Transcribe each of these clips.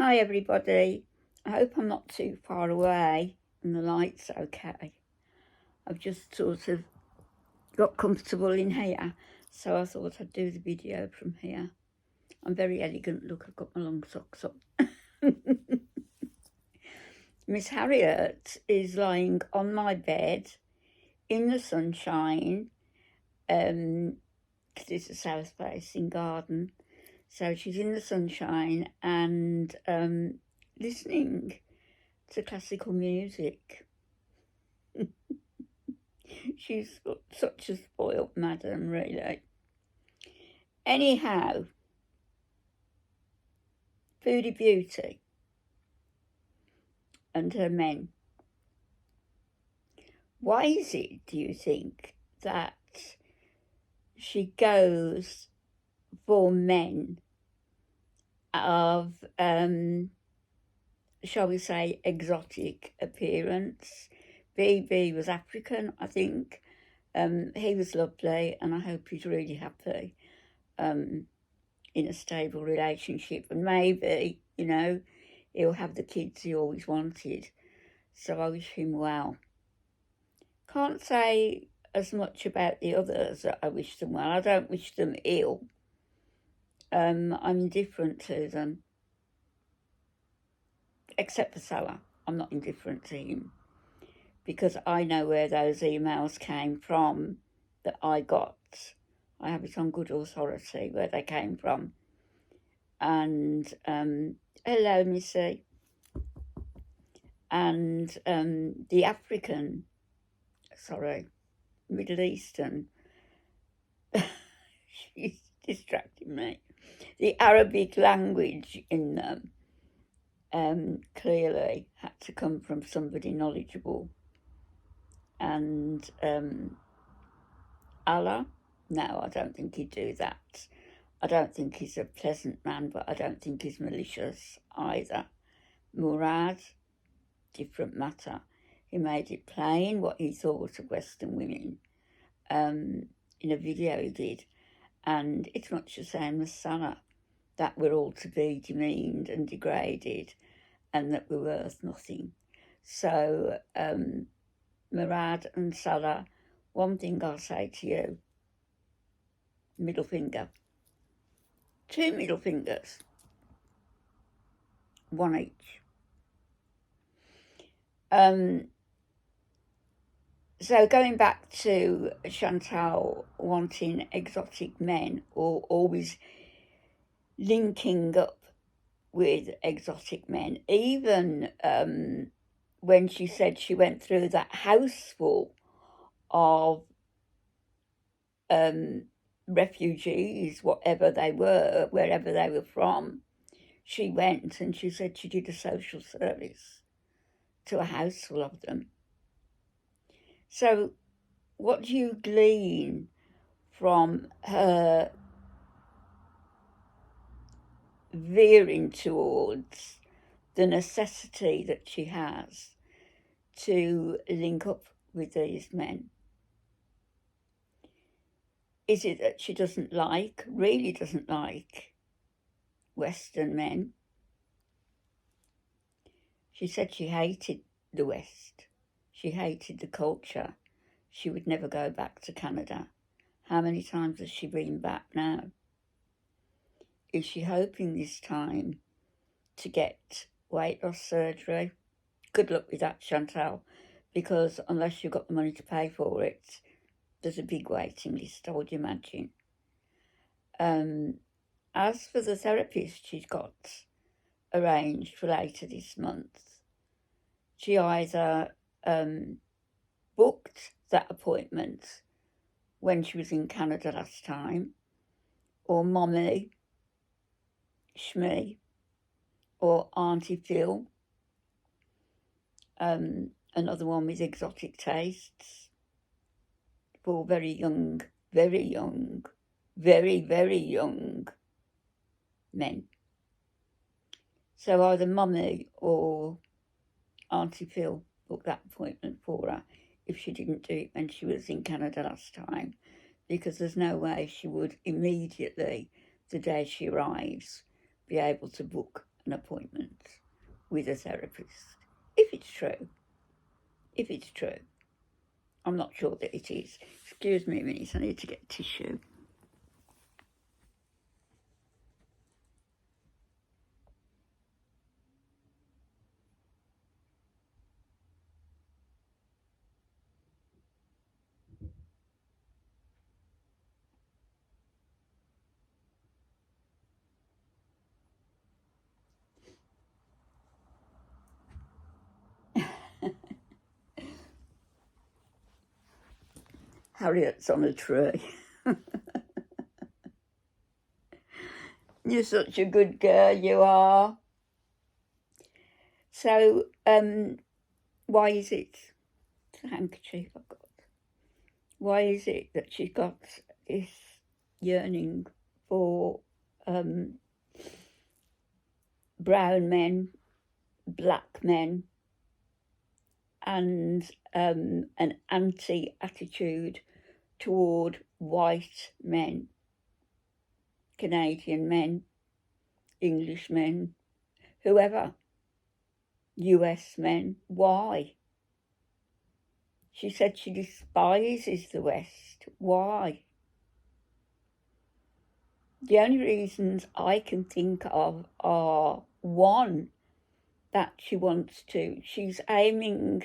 Hi everybody, I hope I'm not too far away and the light's okay. I've just sort of got comfortable in here, so I thought I'd do the video from here. I'm very elegant, look, I've got my long socks on. Miss Harriet is lying on my bed in the sunshine, because it's a south facing garden. So she's in the sunshine and listening to classical music. She's such a spoilt madam, really. Anyhow, Foodie Beauty and her men. Why is it, do you think, that she goes for men of, shall we say, exotic appearance? BB was African, I think. He was lovely, and I hope he's really happy in a stable relationship. And maybe, you know, he'll have the kids he always wanted. So I wish him well. Can't say as much about the others that I wish them well. I don't wish them ill. I'm indifferent to them. Except for Salah. I'm not indifferent to him, because I know where those emails came from that I got. I have it on good authority where they came from. And hello, Missy. And the Middle Eastern, she's distracting me. The Arabic language in them clearly had to come from somebody knowledgeable. And Allah, no, I don't think he'd do that. I don't think he's a pleasant man, but I don't think he's malicious either. Murad, different matter. He made it plain what he thought of Western women in a video he did. And it's much the same as Salah, that we're all to be demeaned and degraded and that we're worth nothing. So Murad and Salah, one thing I'll say to you, middle finger. 2 middle fingers, one each. So going back to Chantal wanting exotic men, or always linking up with exotic men, even when she said she went through that house full of refugees, whatever they were, wherever they were from, she went and she said she did a social service to a house full of them. So what do you glean from her veering towards the necessity that she has to link up with these men? Is it that she really doesn't like Western men? She said she hated the West. She hated the culture. She would never go back to Canada. How many times has she been back now? Is she hoping this time to get weight loss surgery? Good luck with that, Chantal, because unless you've got the money to pay for it, there's a big waiting list, I would imagine. As for the therapist she's got arranged for later this month, she either booked that appointment when she was in Canada last time, or Mommy, Shmee, or Auntie Phil, another one with exotic tastes, for very, very young men. So either Mummy or Auntie Phil booked that appointment for her if she didn't do it when she was in Canada last time, because there's no way she would immediately, the day she arrives, be able to book an appointment with a therapist. If it's true. If it's true. I'm not sure that it is. Excuse me a minute, I need to get tissue. Harriet's on a tree. You're such a good girl, you are. So, why is it, it's a handkerchief I've got, why is it that she's got this yearning for brown men, black men, and an anti-attitude toward white men, Canadian men, English men, whoever, US men? Why? She said she despises the West. Why? The only reasons I can think of are, one, that she's aiming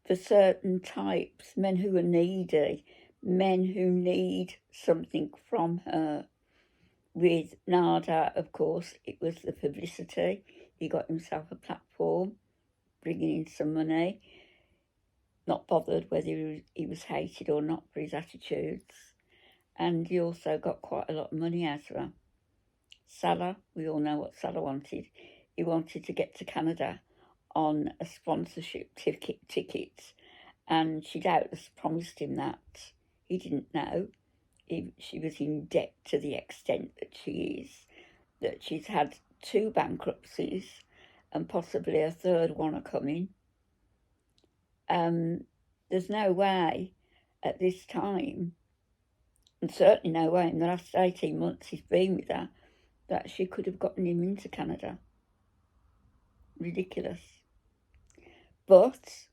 for certain types, men who are needy, men who need something from her. With Nada, of course, it was the publicity. He got himself a platform, bringing in some money, not bothered whether he was hated or not for his attitudes. And he also got quite a lot of money out of her. Salah, we all know what Salah wanted. He wanted to get to Canada on a sponsorship ticket, and she doubtless promised him that. He didn't know. She was in debt to the extent that she is, that she's had 2 bankruptcies and possibly a third one are coming. There's no way at this time, and certainly no way in the last 18 months he's been with her, that she could have gotten him into Canada. Ridiculous. But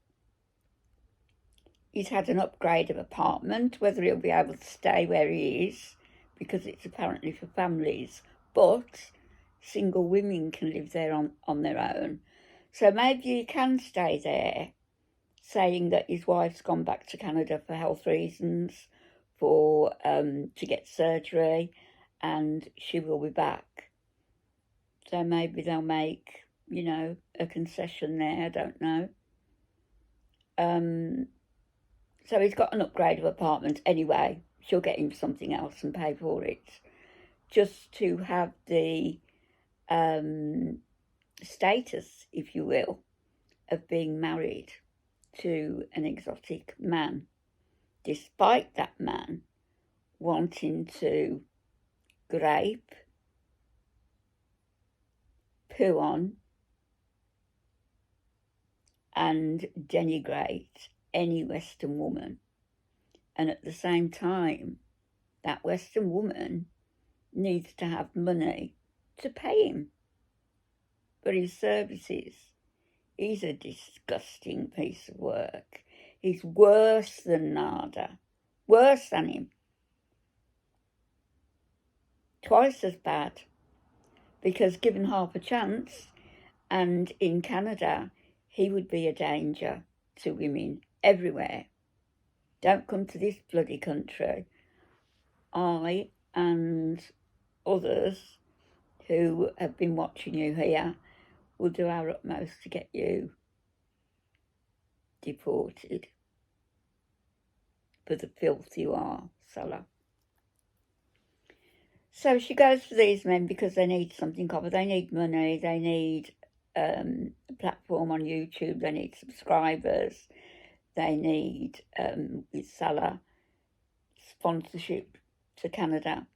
he's had an upgrade of apartment, whether he'll be able to stay where he is, because it's apparently for families, but single women can live there on their own. So maybe he can stay there, saying that his wife's gone back to Canada for health reasons, to get surgery, and she will be back. So maybe they'll make, a concession there, I don't know. So he's got an upgrade of apartment anyway. She'll get him something else and pay for it. Just to have the status, if you will, of being married to an exotic man, despite that man wanting to grape, poo on, and denigrate any Western woman. And at the same time, that Western woman needs to have money to pay him for his services. He's a disgusting piece of work. He's worse than Nada. Worse than him. Twice as bad. Because given half a chance, and in Canada, he would be a danger to women everywhere. Don't come to this bloody country. I and others who have been watching you here will do our utmost to get you deported for the filth you are, Salah. So she goes for these men because they need something of her. They need money, they need a platform on YouTube, they need subscribers, they need, with Salah, sponsorship to Canada.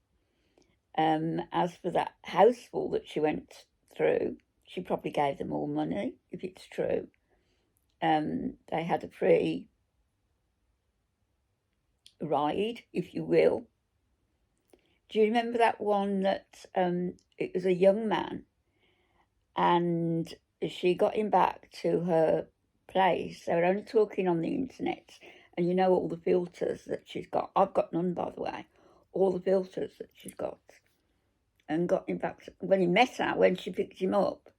As for that houseful that she went through, she probably gave them all money, if it's true. They had a free ride, if you will. Do you remember that one that it was a young man and she got him back to her place. They were only talking on the internet, and you know all the filters that she's got. I've got none, by the way. All the filters that she's got. And got him back when he met her, when she picked him up,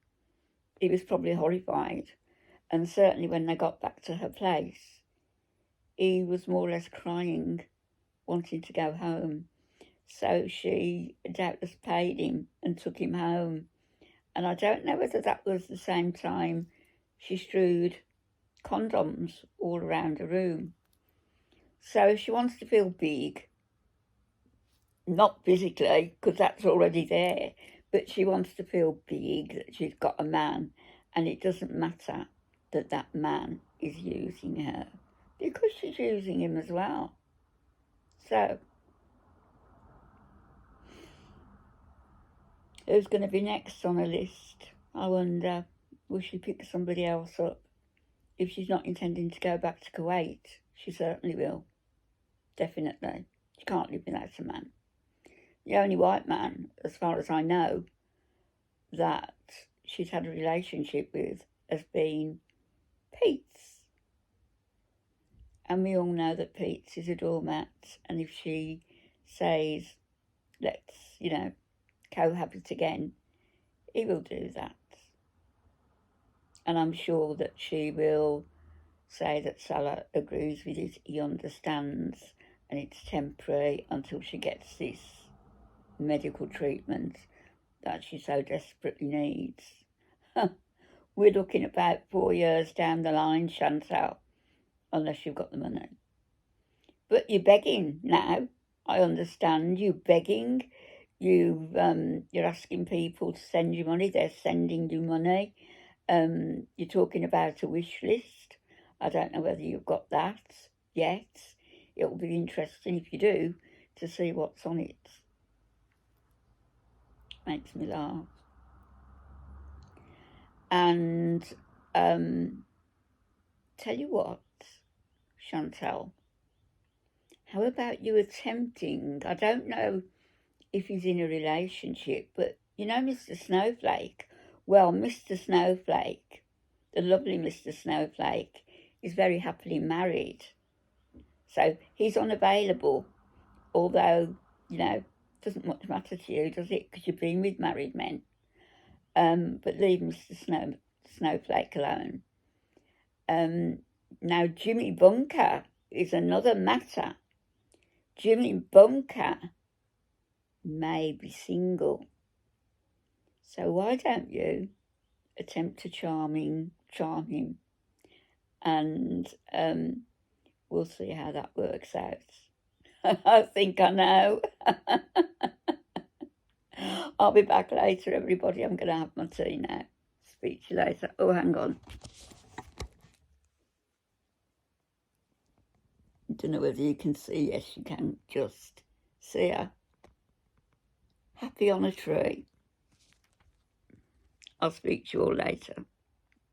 he was probably horrified. And certainly when they got back to her place, he was more or less crying, wanting to go home. So she doubtless paid him and took him home. And I don't know whether that was the same time she strewed condoms all around her room. So she wants to feel big, not physically, because that's already there, but she wants to feel big, that she's got a man, and it doesn't matter that that man is using her, because she's using him as well. So, who's going to be next on her list? I wonder, will she pick somebody else up? If she's not intending to go back to Kuwait, she certainly will. Definitely. She can't live without a man. The only white man, as far as I know, that she's had a relationship with has been Pete's. And we all know that Pete's is a doormat, and if she says, let's, cohabit again, he will do that. And I'm sure that she will say that Salah agrees with it, he understands, and it's temporary until she gets this medical treatment that she so desperately needs. We're looking about 4 years down the line, Chantal, unless you've got the money. But you're begging now. I understand you begging. You're asking people to send you money. They're sending you money. You're talking about a wish list. I don't know whether you've got that yet. It'll be interesting if you do to see what's on it. Makes me laugh. And tell you what, Chantal, how about you attempting, I don't know if he's in a relationship, but you know Mr. Snowflake? Well, Mr. Snowflake, the lovely Mr. Snowflake, is very happily married. So he's unavailable, although, doesn't much matter to you, does it? Because you've been with married men. But leave Mr. Snowflake alone. Now, Jimmy Bunker is another matter. Jimmy Bunker may be single. So why don't you attempt to charm him, and we'll see how that works out. I think I know. I'll be back later, everybody. I'm going to have my tea now. Speak to you later. Oh, hang on. I don't know whether you can see. Yes, you can just see her. Happy on a tree. I'll speak to you all later.